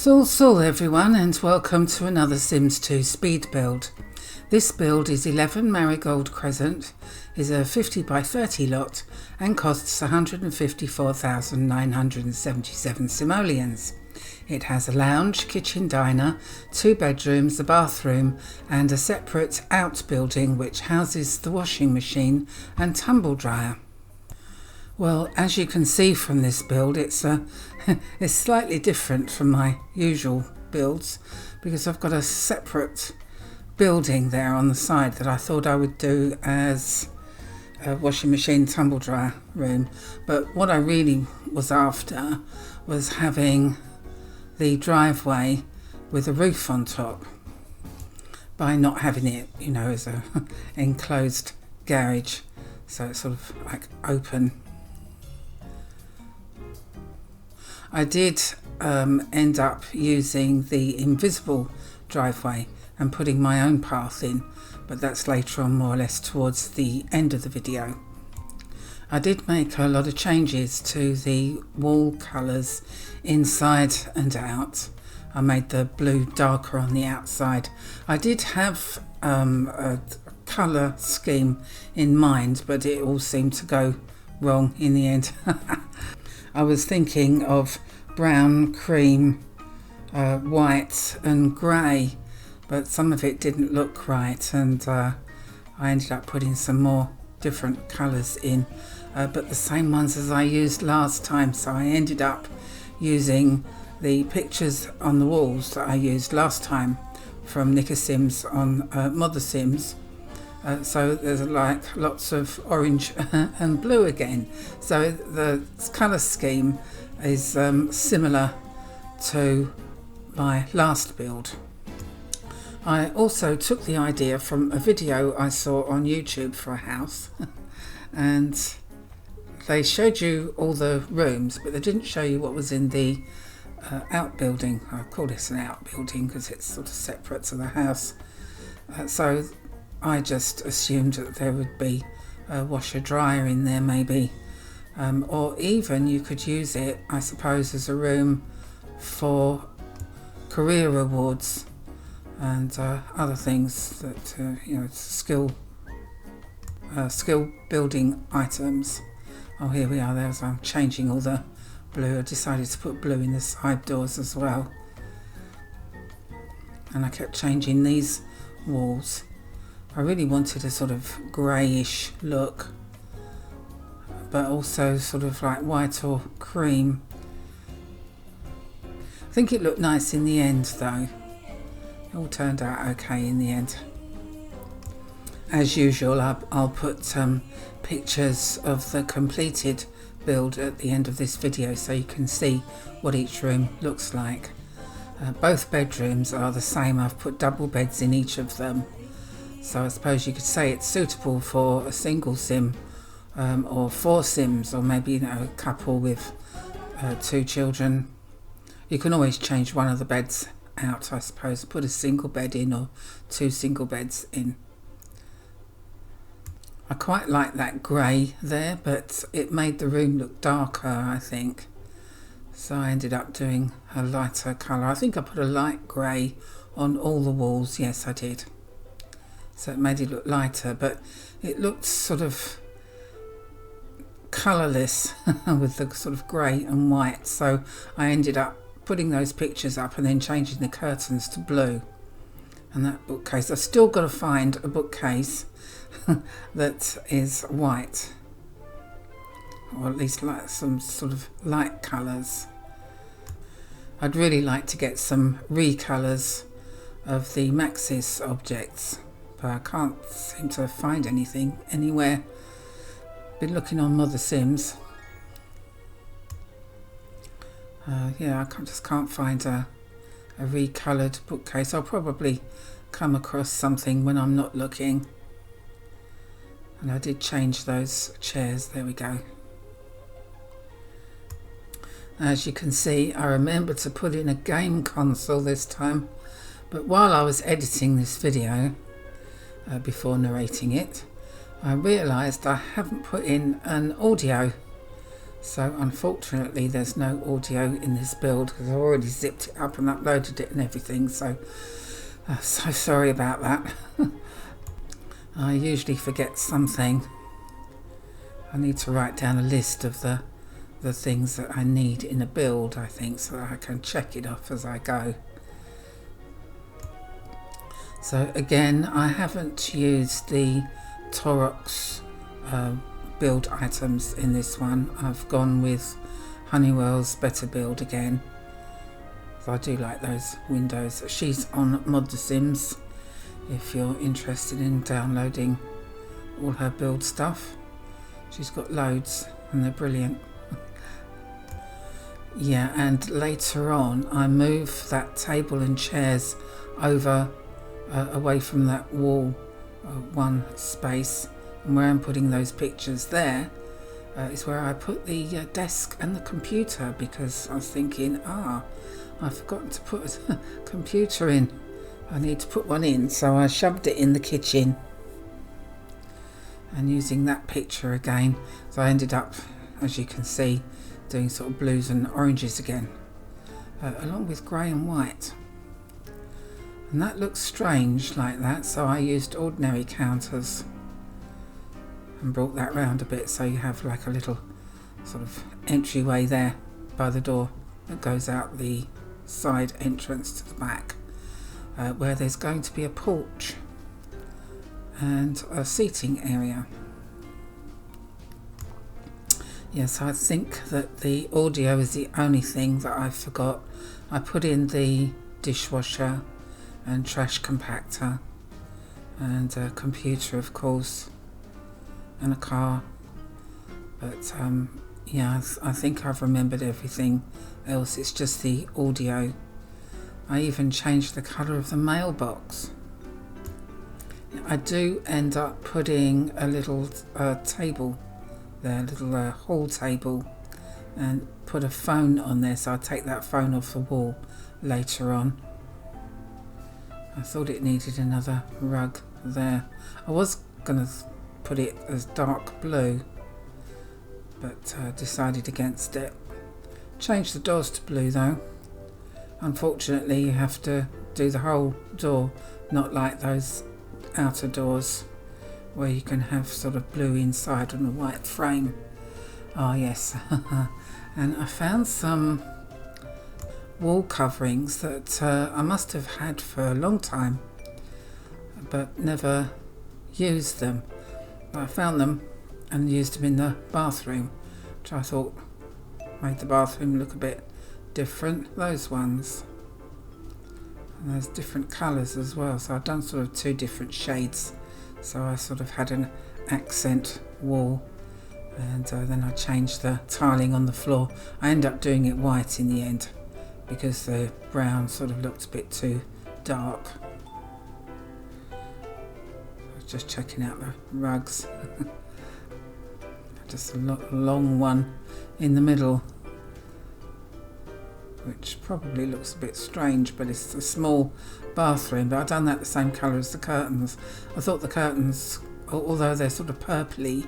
So everyone, and welcome to another Sims 2 speed build. This build is 11 Marigold Crescent, is a 50 by 30 lot and costs 154,977 simoleons. It has a lounge, kitchen diner, 2 bedrooms, a bathroom and a separate outbuilding which houses the washing machine and tumble dryer. Well, as you can see from this build, it's slightly different from my usual builds because I've got a separate building there on the side that I thought I would do as a washing machine tumble dryer room. But what I really was after was having the driveway with a roof on top, by not having it, as a enclosed garage, so it's sort of like open. I did end up using the invisible driveway and putting my own path in, but that's later on, more or less towards the end of the video. I did make a lot of changes to the wall colours inside and out. I made the blue darker on the outside. I did have a colour scheme in mind, but it all seemed to go wrong in the end. I was thinking of brown, cream, white and grey, but some of it didn't look right, and I ended up putting some more different colours in, but the same ones as I used last time. So I ended up using the pictures on the walls that I used last time from Nicker Sims on Mother Sims. So there's like lots of orange and blue again. So the colour scheme is similar to my last build. I also took the idea from a video I saw on YouTube for a house and they showed you all the rooms, but they didn't show you what was in the outbuilding. I call this an outbuilding because it's sort of separate to the house. So I just assumed that there would be a washer dryer in there maybe, or even you could use it, I suppose, as a room for career rewards and other things that skill building items. Oh, here we are. There's I'm changing all the blue. I decided to put blue in the side doors as well, and I kept changing these walls. I really wanted a sort of greyish look, but also sort of like white or cream. I think it looked nice in the end though. It all turned out okay in the end. As usual, I'll put pictures of the completed build at the end of this video so you can see what each room looks like. Both bedrooms are the same. I've put double beds in each of them. So I suppose you could say it's suitable for a single sim, or 4 sims, or maybe a couple with 2 children. You can always change one of the beds out, I suppose, put a single bed in or 2 single beds in. I quite like that grey there, but it made the room look darker, I think. So I ended up doing a lighter colour. I think I put a light grey on all the walls. Yes, I did. So it made it look lighter, but it looked sort of colourless with the sort of grey and white. So I ended up putting those pictures up and then changing the curtains to blue. And that bookcase, I've still got to find a bookcase that is white, or at least like some sort of light colours. I'd really like to get some recolours of the Maxis objects, but I can't seem to find anything anywhere. Been looking on Mother Sims. Yeah, I just can't find a recoloured bookcase. I'll probably come across something when I'm not looking. And I did change those chairs. There we go. As you can see, I remembered to put in a game console this time, but while I was editing this video, before narrating it, I realised I haven't put in an audio So unfortunately there's no audio in this build because I've already zipped it up and uploaded it and everything, so so sorry about that. I usually forget something. I need to write down a list of the things that I need in a build, I think, so that I can check it off as I go. So again, I haven't used the Torox build items in this one. I've gone with Honeywell's Better Build again. So I do like those windows. She's on Mod The Sims if you're interested in downloading all her build stuff. She's got loads and they're brilliant. Yeah, and later on I move that table and chairs over away from that wall one space, and where I'm putting those pictures there is where I put the desk and the computer, because I was thinking, I've forgotten to put a computer in. I need to put one in, so I shoved it in the kitchen and using that picture again. So I ended up, as you can see, doing sort of blues and oranges again, along with grey and white. And that looks strange like that, so I used ordinary counters and brought that round a bit, so you have like a little sort of entryway there by the door that goes out the side entrance to the back, where there's going to be a porch and a seating area. Yes, I think that the audio is the only thing that I forgot. I put in the dishwasher and trash compactor and a computer, of course, and a car, but yeah, I think I've remembered everything else. It's just the audio. I even changed the colour of the mailbox. I do end up putting a little table there, a little hall table, and put a phone on there, so I'll take that phone off the wall later on. I thought it needed another rug there. I was going to put it as dark blue, but decided against it. Changed the doors to blue though. Unfortunately you have to do the whole door, not like those outer doors where you can have sort of blue inside on a white frame. Oh yes. And I found some wall coverings that I must have had for a long time but never used them. But I found them and used them in the bathroom, which I thought made the bathroom look a bit different. Those ones, and there's different colours as well, so I've done sort of two different shades, so I sort of had an accent wall, and then I changed the tiling on the floor. I ended up doing it white in the end because the brown sort of looked a bit too dark. I was just checking out the rugs. Just a long one in the middle, which probably looks a bit strange, but it's a small bathroom. But I've done that the same colour as the curtains. I thought the curtains, although they're sort of purpley,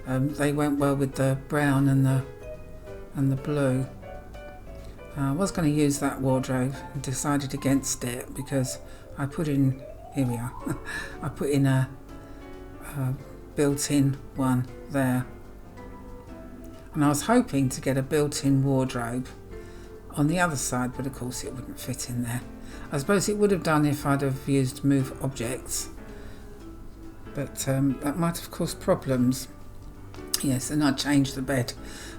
they went well with the brown and the blue. I was going to use that wardrobe and decided against it because I put in, here we are, I put in a built-in one there, and I was hoping to get a built-in wardrobe on the other side, but of course it wouldn't fit in there. I suppose it would have done if I'd have used move objects, but that might have caused problems. Yes, and I changed the bed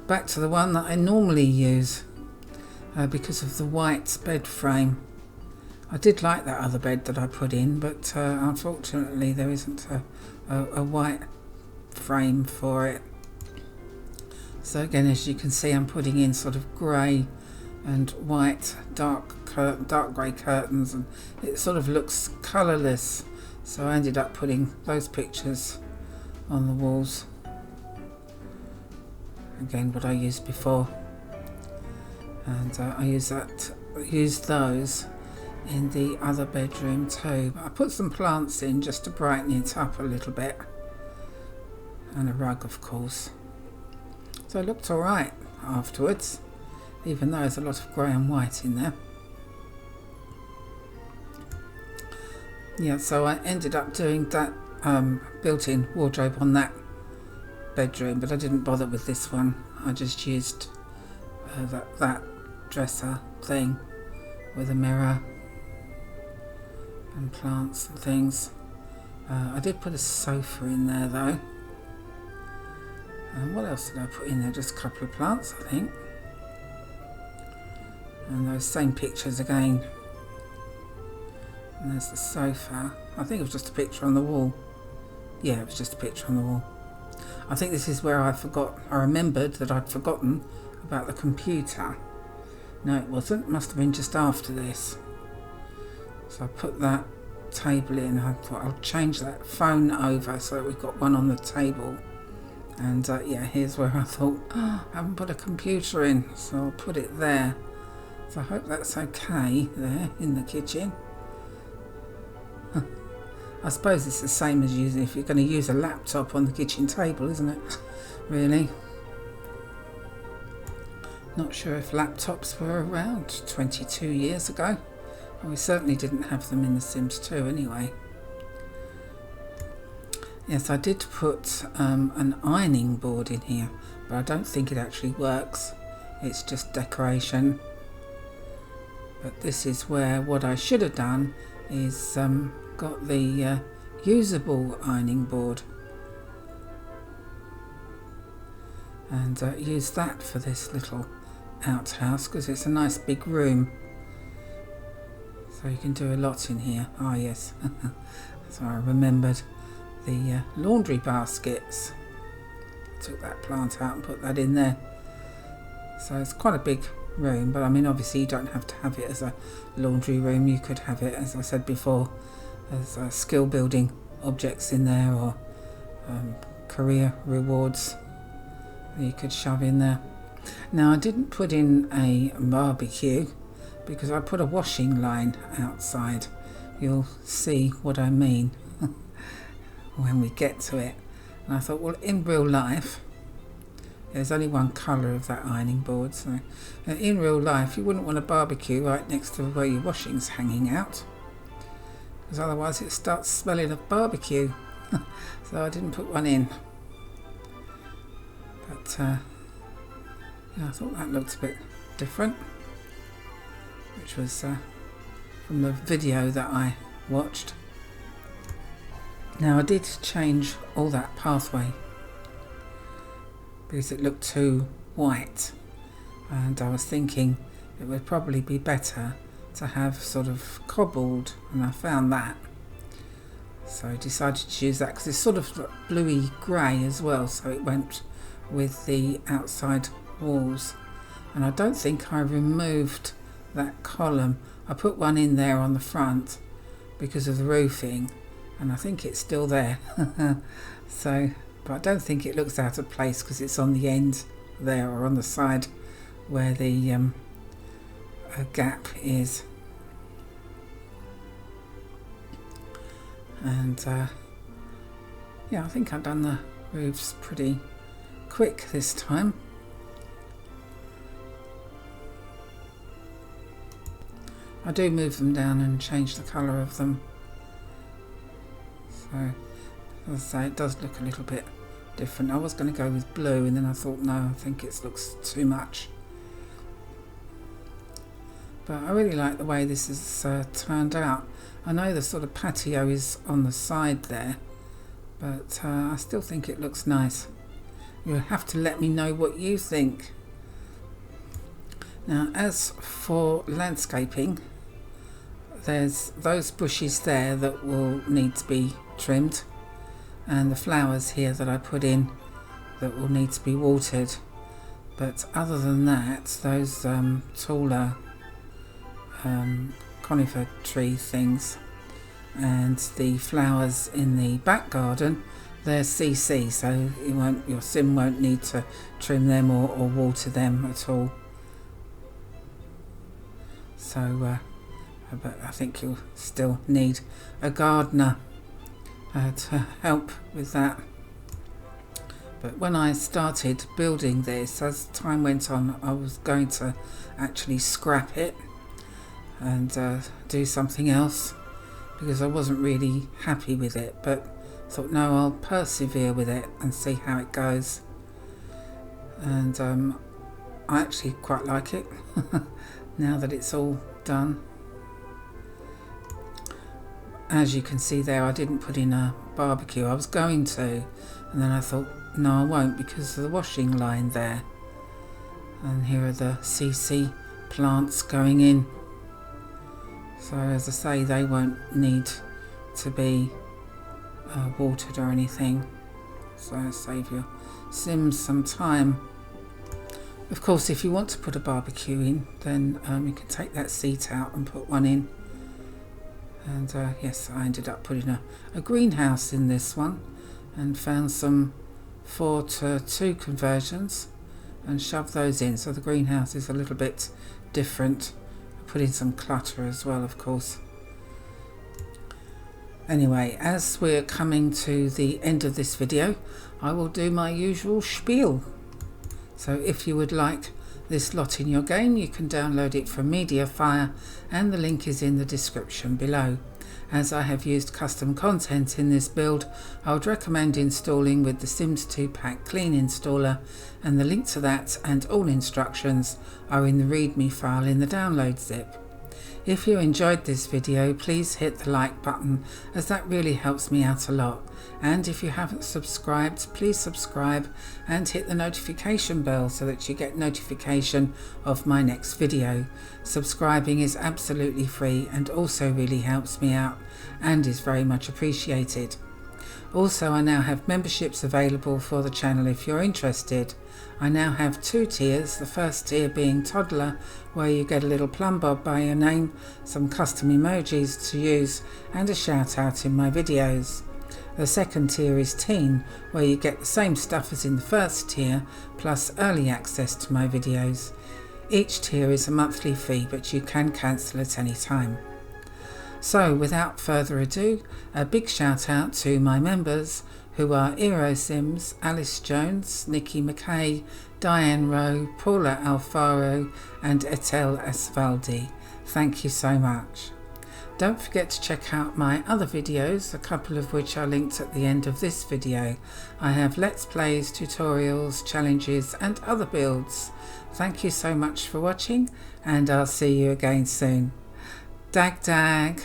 back to the one that I normally use because of the white bed frame. I did like that other bed that I put in, but unfortunately there isn't a white frame for it. So again, as you can see, I'm putting in sort of grey and white dark grey curtains, and it sort of looks colourless, so I ended up putting those pictures on the walls. Again, what I used before, and I used those in the other bedroom too. But I put some plants in just to brighten it up a little bit, and a rug of course, so it looked alright. afterwards, even though there's a lot of grey and white in there. Yeah, so I ended up doing that built-in wardrobe on that bedroom, but I didn't bother with this one. I just used that dresser thing with a mirror and plants and things. I did put a sofa in there though. And what else did I put in there? Just a couple of plants, I think. And those same pictures again. And there's the sofa. I think it was just a picture on the wall. Yeah, it was just a picture on the wall. I think this is where I remembered that I'd forgotten about the computer. No, it wasn't. It must have been just after this. So I put that table in. I thought I'll change that phone over so that we've got one on the table. And yeah, here's where I thought, oh, I haven't put a computer in, so I'll put it there. So I hope that's okay there in the kitchen. I suppose it's the same as using if you're going to use a laptop on the kitchen table, isn't it? Really? Not sure if laptops were around 22 years ago. Well, we certainly didn't have them in The Sims 2 anyway. Yes, I did put an ironing board in here, but I don't think it actually works. It's just decoration. But this is where what I should have done is got the usable ironing board and used that for this little outhouse because it's a nice big room, so you can do a lot in here. Ah yes, so I remembered the laundry baskets. I took that plant out and put that in there, so it's quite a big room, but I mean obviously you don't have to have it as a laundry room. You could have it, as I said before, as skill building objects in there, or career rewards that you could shove in there. Now I didn't put in a barbecue because I put a washing line outside. You'll see what I mean when we get to it. And I thought, well, in real life there's only one colour of that ironing board, so in real life you wouldn't want a barbecue right next to where your washing's hanging out, because otherwise it starts smelling of barbecue. So I didn't put one in, but yeah, I thought that looked a bit different, which was from the video that I watched. Now I did change all that pathway because it looked too white, and I was thinking it would probably be better to have sort of cobbled, and I found that, so I decided to use that because it's sort of bluey grey as well, so it went with the outside walls. And I don't think I removed that column. I put one in there on the front because of the roofing, and I think it's still there. So, but I don't think it looks out of place because it's on the end there, or on the side where the gap is. And yeah, I think I've done the roofs pretty quick this time. I do move them down and change the colour of them, so as I say, it does look a little bit different. I was going to go with blue, and then I thought no, I think it looks too much. But I really like the way this has turned out. I know the sort of patio is on the side there, but I still think it looks nice. You'll have to let me know what you think. Now, as for landscaping, there's those bushes there that will need to be trimmed, and the flowers here that I put in that will need to be watered. But other than that, those taller conifer tree things and the flowers in the back garden, they're CC, so your sim won't need to trim them or water them at all. So but I think you'll still need a gardener to help with that. But when I started building this, as time went on, I was going to actually scrap it and do something else, because I wasn't really happy with it. But I thought, no, I'll persevere with it and see how it goes. And I actually quite like it now that it's all done. As you can see there, I didn't put in a barbecue. I was going to, and then I thought, no, I won't, because of the washing line there. And here are the CC plants going in. So as I say, they won't need to be watered or anything. So save your Sims some time. Of course, if you want to put a barbecue in, then you can take that seat out and put one in. And yes, I ended up putting a greenhouse in this one, and found some 4:2 conversions and shoved those in. So the greenhouse is a little bit different. I put in some clutter as well, of course. Anyway, as we're coming to the end of this video, I will do my usual spiel. So if you would like this lot in your game, you can download it from MediaFire, and the link is in the description below. As I have used custom content in this build, I would recommend installing with the Sims 2 Pack Clean installer, and the link to that and all instructions are in the README file in the download zip. If you enjoyed this video, please hit the like button, as that really helps me out a lot. And if you haven't subscribed, please subscribe and hit the notification bell so that you get notification of my next video. Subscribing is absolutely free and also really helps me out and is very much appreciated. Also, I now have memberships available for the channel if you're interested. I now have 2 tiers, the first tier being Toddler, where you get a little plum bob by your name, some custom emojis to use, and a shout out in my videos. The second tier is Teen, where you get the same stuff as in the first tier, plus early access to my videos. Each tier is a monthly fee, but you can cancel at any time. So without further ado, a big shout out to my members, who are Eero Sims, Alice Jones, Nikki McKay, Diane Rowe, Paula Alfaro and Etel Asvaldi. Thank you so much. Don't forget to check out my other videos, a couple of which are linked at the end of this video. I have Let's Plays, tutorials, challenges and other builds. Thank you so much for watching, and I'll see you again soon. Dag dag.